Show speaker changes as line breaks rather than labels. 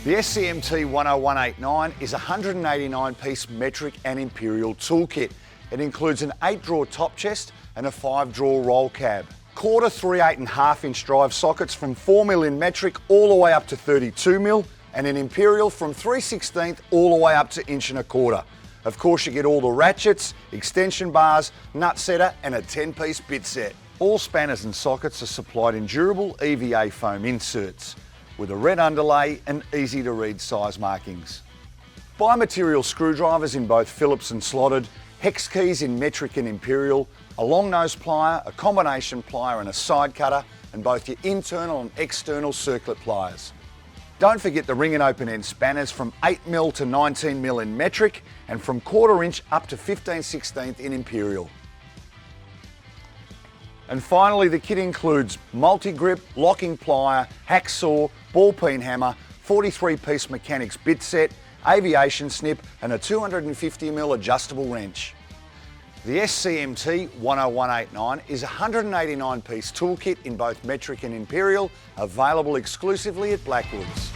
The SCMT10189 is a 189-piece metric and imperial toolkit. It includes an 8-drawer top chest and a 5-drawer roll cab. Quarter 3 8.5-inch drive sockets from 4mm in metric all the way up to 32mm, and an imperial from 3/16 all the way up to 1.25 inch. Of course, you get all the ratchets, extension bars, nut setter and a 10-piece bit set. All spanners and sockets are supplied in durable EVA foam inserts with a red underlay and easy to read size markings. Bimaterial screwdrivers in both Phillips and slotted, hex keys in metric and imperial, a long nose plier, a combination plier and a side cutter, and both your internal and external circlip pliers. Don't forget the ring and open end spanners from 8mm to 19mm in metric and from 1/4 inch up to 15/16 in imperial. And finally, the kit includes multi-grip, locking plier, hacksaw, ball peen hammer, 43-piece mechanics bit set, aviation snip and a 250mm adjustable wrench. The SCMT10189 is a 189-piece toolkit in both metric and imperial, available exclusively at Blackwoods.